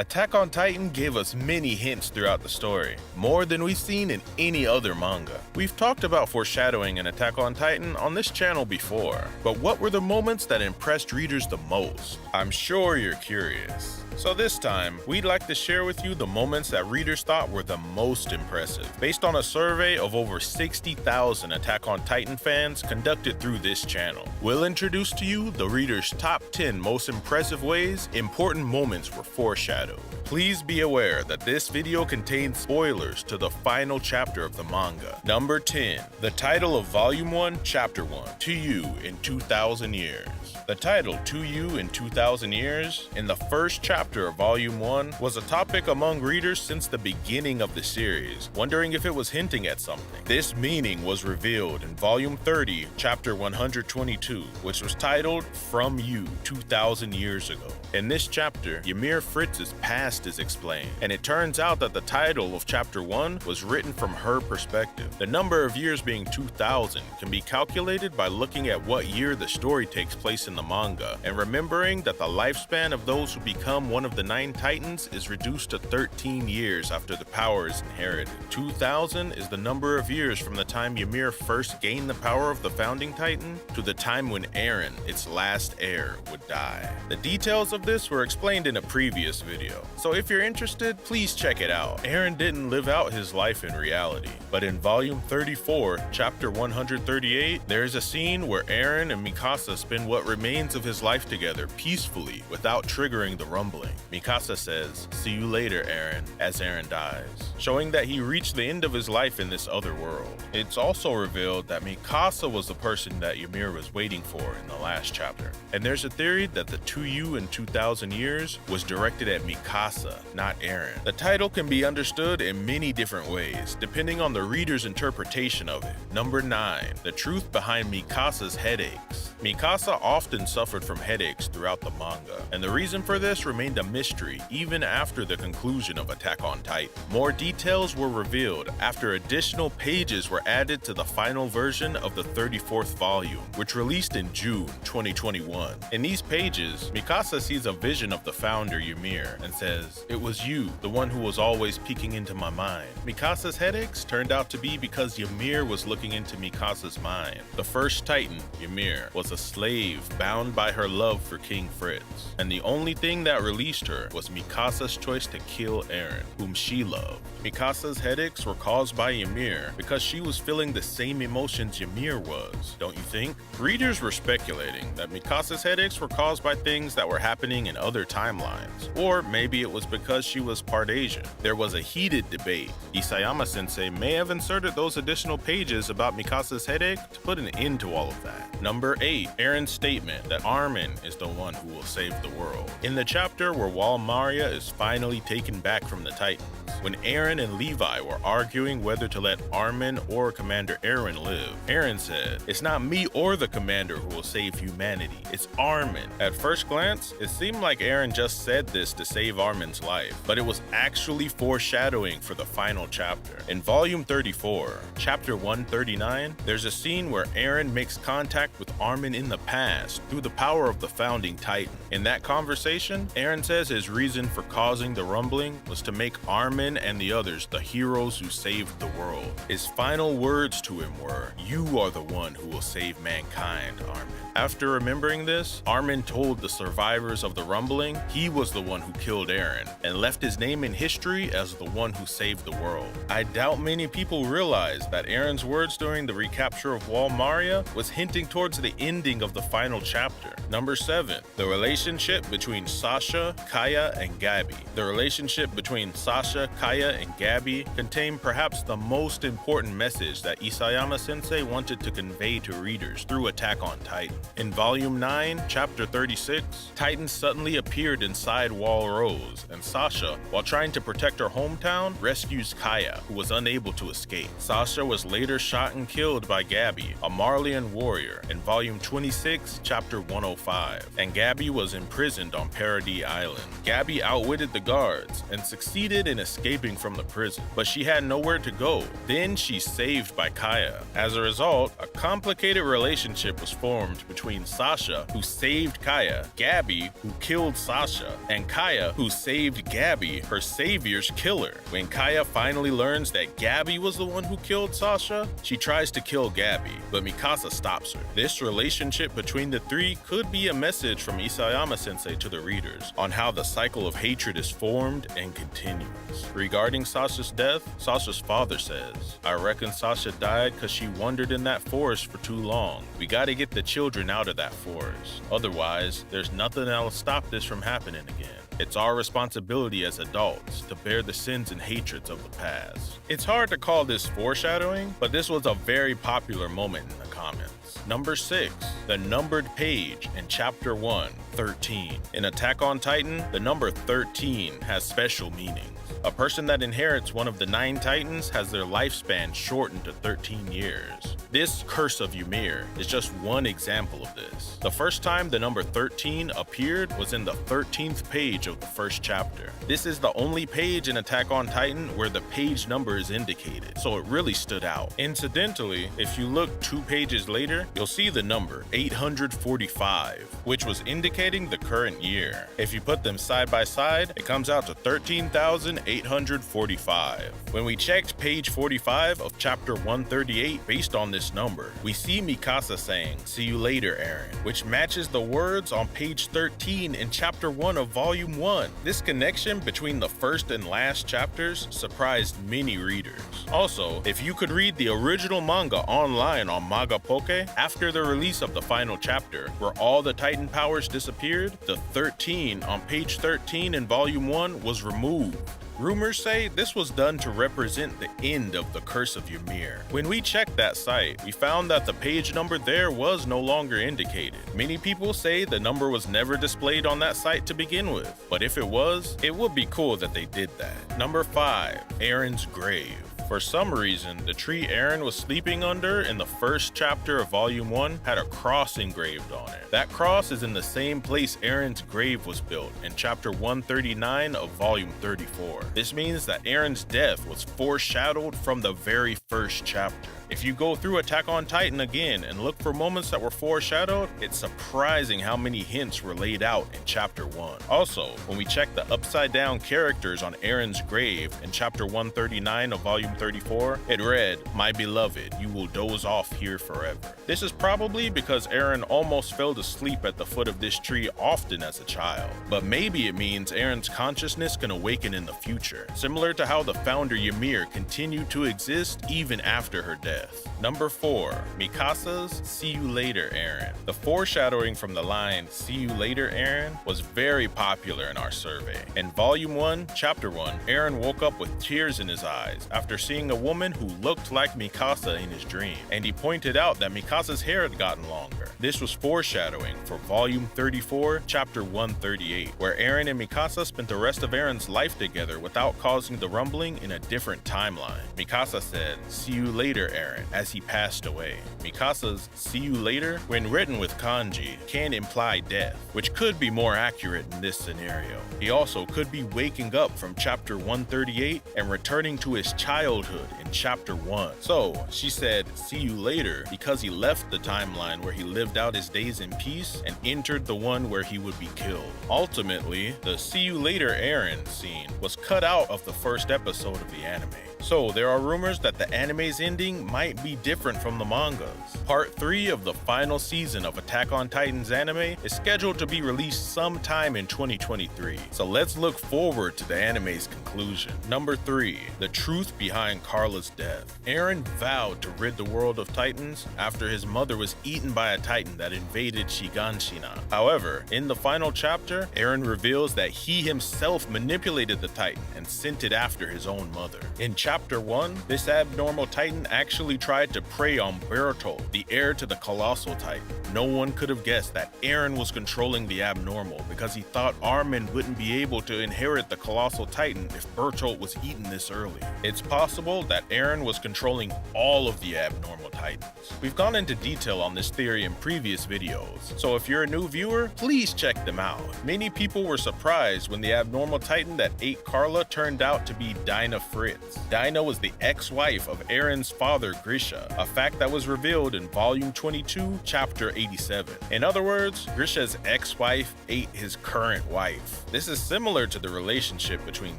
Attack on Titan gave us many hints throughout the story, more than we've seen in any other manga. We've talked about foreshadowing in Attack on Titan on this channel before, but what were the moments that impressed readers the most? I'm sure you're curious. So this time, we'd like to share with you the moments that readers thought were the most impressive, based on a survey of over 60,000 Attack on Titan fans conducted through this channel. We'll introduce to you the readers' top 10 most impressive ways important moments were foreshadowed. Please be aware that this video contains spoilers to the final chapter of the manga. Number 10. The title of Volume 1, Chapter 1, To You in 2,000 Years. The title, To You in 2,000 Years, in the first chapter of Volume 1, was a topic among readers since the beginning of the series, wondering if it was hinting at something. This meaning was revealed in Volume 30, Chapter 122, which was titled, From You 2,000 Years Ago. In this chapter, Ymir Fritz's past is explained, and it turns out that the title of Chapter 1 was written from her perspective. The number of years being 2,000 can be calculated by looking at what year the story takes place in the manga, and remembering that the lifespan of those who become one of the 9 Titans is reduced to 13 years after the power is inherited. 2,000 is the number of years from the time Ymir first gained the power of the founding Titan to the time when Eren, its last heir, would die. The details of this were explained in a previous video, so if you're interested, please check it out. Eren didn't live out his life in reality, but in Volume 34, Chapter 138, there is a scene where Eren and Mikasa spend what remains of his life together peacefully without triggering the rumbling. Mikasa says, "See you later, Eren," as Eren dies, showing that he reached the end of his life in this other world. It's also revealed that Mikasa was the person that Ymir was waiting for in the last chapter, and there's a theory that the To You in 2,000 Years was directed at Mikasa, not Eren. The title can be understood in many different ways, depending on the reader's interpretation of it. Number 9. The truth behind Mikasa's headaches. Mikasa often suffered from headaches throughout the manga, and the reason for this remained a mystery even after the conclusion of Attack on Titan. More details were revealed after additional pages were added to the final version of the 34th volume, which released in June 2021. In these pages, Mikasa sees a vision of the founder Ymir and says, "It was you, the one who was always peeking into my mind." Mikasa's headaches turned out to be because Ymir was looking into Mikasa's mind. The first Titan, Ymir, was a slave bound by her love for King Fritz, and the only thing that released her was Mikasa's choice to kill Eren, whom she loved. Mikasa's headaches were caused by Ymir because she was feeling the same emotions Ymir was, don't you think? Readers were speculating that Mikasa's headaches were caused by things that were happening in other timelines, or maybe it was because she was part Asian. There was a heated debate. Isayama-sensei may have inserted those additional pages about Mikasa's headache to put an end to all of that. Number 8. Eren's statement that Armin is the one who will save the world. In the chapter where Wall Maria is finally taken back from the Titans, when Eren and Levi were arguing whether to let Armin or Commander Eren live, Eren said, "It's not me or the commander who will save humanity, it's Armin." At first glance, it seemed like Eren just said this to save Armin's life, but it was actually foreshadowing for the final chapter. In Volume 34, Chapter 139, there's a scene where Eren makes contact with Armin in the past through the power of the founding Titan. In that conversation, Eren says his reason for causing the rumbling was to make Armin and the others the heroes who saved the world. His final words to him were, "You are the one who will save mankind, Armin." After remembering this, Armin told the survivors of the rumbling he was the one who killed Eren, and left his name in history as the one who saved the world. I doubt many people realize that Eren's words during the recapture of Wall Maria was hinting towards the ending of the final chapter. Number 7. The relationship between Sasha, Kaya, and Gabi. The relationship between Sasha, Kaya, and Gabi contained perhaps the most important message that Isayama-sensei wanted to convey to readers through Attack on Titan. In Volume 9, Chapter 36, Titans suddenly appeared inside Wall Rose, and Sasha, while trying to protect her hometown, rescues Kaya, who was unable to escape. Sasha was later shot and killed by Gabi, a Marleyan warrior, in Volume 26, Chapter 105, and Gabby was imprisoned on Paradis Island. Gabby outwitted the guards and succeeded in escaping from the prison, but she had nowhere to go. Then she's saved by Kaya. As a result, a complicated relationship was formed between Sasha, who saved Kaya, Gabby, who killed Sasha, and Kaya, who saved Gabby, her savior's killer. When Kaya finally learns that Gabby was the one who killed Sasha, she tries to kill Gabby, but Mikasa stops her. This relationship between the three could be a message from Isayama-sensei to the readers on how the cycle of hatred is formed and continues. Regarding Sasha's death, Sasha's father says, "I reckon Sasha died because she wandered in that forest for too long. We gotta get the children out of that forest. Otherwise, there's nothing that'll stop this from happening again. It's our responsibility as adults to bear the sins and hatreds of the past." It's hard to call this foreshadowing, but this was a very popular moment in the comments. Number 6, the numbered page in Chapter 1, 13. In Attack on Titan, the number 13 has special meanings. A person that inherits one of the 9 titans has their lifespan shortened to 13 years. This Curse of Ymir is just one example of this. The first time the number 13 appeared was in the 13th page of the first chapter. This is the only page in Attack on Titan where the page number is indicated, so it really stood out. Incidentally, if you look 2 pages later, you'll see the number 845, which was indicating the current year. If you put them side by side, it comes out to 13,845. When we checked page 45 of chapter 138 based on this number, we see Mikasa saying, "See you later, Eren," which matches the words on page 13 in chapter 1 of volume 1. This connection between the first and last chapters surprised many readers. Also, if you could read the original manga online on Magapoke, after the release of the final chapter, where all the Titan powers disappeared, the 13 on page 13 in volume 1 was removed. Rumors say this was done to represent the end of the Curse of Ymir. When we checked that site, we found that the page number there was no longer indicated. Many people say the number was never displayed on that site to begin with, but if it was, it would be cool that they did that. Number 5, Eren's grave. For some reason, the tree Eren was sleeping under in the first chapter of Volume 1 had a cross engraved on it. That cross is in the same place Eren's grave was built in chapter 139 of Volume 34. This means that Eren's death was foreshadowed from the very first chapter. If you go through Attack on Titan again and look for moments that were foreshadowed, it's surprising how many hints were laid out in chapter 1. Also, when we check the upside down characters on Eren's grave in chapter 139 of volume 34, it read, "My beloved, you will doze off here forever." This is probably because Eren almost fell asleep at the foot of this tree often as a child. But maybe it means Eren's consciousness can awaken in the future, similar to how the founder Ymir continued to exist even after her death. Number 4, Mikasa's "See you later, Eren." The foreshadowing from the line "See you later, Eren" was very popular in our survey. In Volume 1, Chapter 1, Eren woke up with tears in his eyes after seeing a woman who looked like Mikasa in his dream, and he pointed out that Mikasa's hair had gotten longer. This was foreshadowing for Volume 34, Chapter 138, where Eren and Mikasa spent the rest of Eren's life together without causing the rumbling in a different timeline. Mikasa said, "See you later, Eren," as he passed away. Mikasa's "see you later," when written with kanji, can imply death, which could be more accurate in this scenario. He also could be waking up from chapter 138 and returning to his childhood in chapter 1. So, she said, "See you later," because he left the timeline where he lived out his days in peace and entered the one where he would be killed. Ultimately, the "see you later, Eren" scene was cut out of the first episode of the anime. So there are rumors that the anime's ending might be different from the manga's. Part 3 of the final season of Attack on Titan's anime is scheduled to be released sometime in 2023, so let's look forward to the anime's conclusion. Number 3, the truth behind Carla's death. Eren vowed to rid the world of Titans after his mother was eaten by a Titan that invaded Shiganshina. However, in the final chapter, Eren reveals that he himself manipulated the Titan and sent it after his own mother. In Chapter 1, this abnormal titan actually tried to prey on Bertolt, the heir to the colossal titan. No one could have guessed that Eren was controlling the abnormal because he thought Armin wouldn't be able to inherit the colossal titan if Bertolt was eaten this early. It's possible that Eren was controlling all of the abnormal titans. We've gone into detail on this theory in previous videos, so if you're a new viewer, please check them out. Many people were surprised when the abnormal titan that ate Carla turned out to be Dinah Fritz. Dinah was the ex-wife of Eren's father Grisha, a fact that was revealed in Volume 22, Chapter 87. In other words, Grisha's ex-wife ate his current wife. This is similar to the relationship between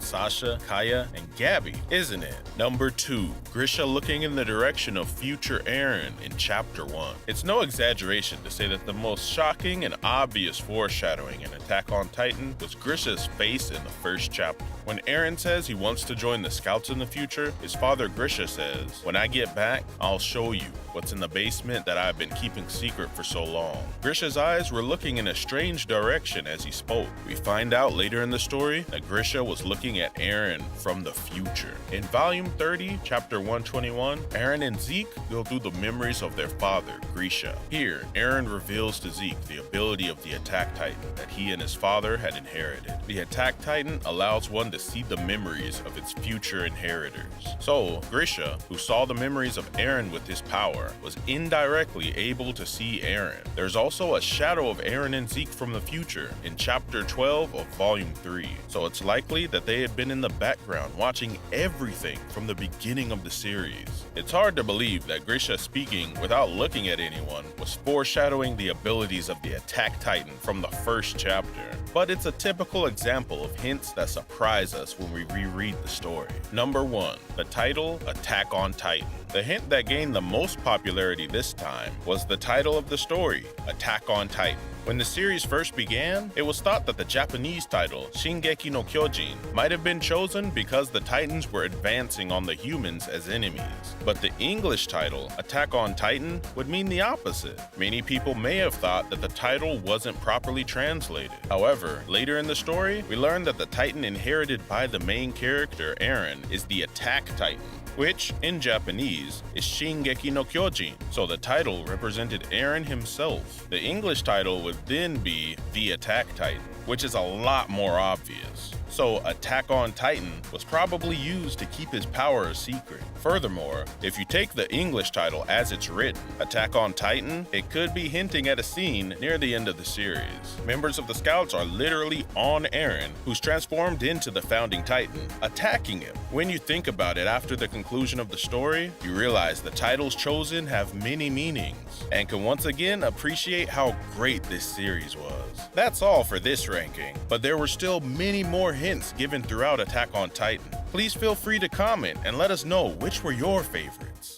Sasha, Kaya, and Gabby, isn't it? Number 2. Grisha looking in the direction of future Eren in Chapter 1. It's no exaggeration to say that the most shocking and obvious foreshadowing in Attack on Titan was Grisha's face in the first chapter. When Eren says he wants to join the scouts in the future, his father Grisha says, "When I get back, I'll show you what's in the basement that I've been keeping secret for so long." Grisha's eyes were looking in a strange direction as he spoke. We find out later in the story that Grisha was looking at Eren from the future. In Volume 30, Chapter 121, Eren and Zeke go through the memories of their father, Grisha. Here, Eren reveals to Zeke the ability of the Attack Titan that he and his father had inherited. The Attack Titan allows one to see the memories of its future inheritors. So, Grisha, who saw the memories of Eren with his power, was indirectly able to see Eren. There's also a shadow of Eren and Zeke from the future in Chapter 12 of Volume 3, so it's likely that they had been in the background watching everything from the beginning of the series. It's hard to believe that Grisha speaking without looking at anyone was foreshadowing the abilities of the Attack Titan from the first chapter, but it's a typical example of hints that surprise us when we reread the story. Number 1. The title, Attack on Titan. The hint that gained the most popularity this time was the title of the story, Attack on Titan. When the series first began, it was thought that the Japanese title, Shingeki no Kyojin, might have been chosen because the Titans were advancing on the humans as enemies. But the English title, Attack on Titan, would mean the opposite. Many people may have thought that the title wasn't properly translated. However, later in the story, we learn that the Titan inherited by the main character, Eren, is the Attack Titan, which, in Japanese, is Shingeki no Kyojin, so the title represented Eren himself. The English title would then be The Attack Titan, which is a lot more obvious. So Attack on Titan was probably used to keep his power a secret. Furthermore, if you take the English title as it's written, Attack on Titan, it could be hinting at a scene near the end of the series. Members of the Scouts are literally on Eren, who's transformed into the Founding Titan, attacking him. When you think about it after the conclusion of the story, you realize the titles chosen have many meanings, and can once again appreciate how great this series was. That's all for this ranking, but there were still many more hints given throughout Attack on Titan. Please feel free to comment and let us know which were your favorites.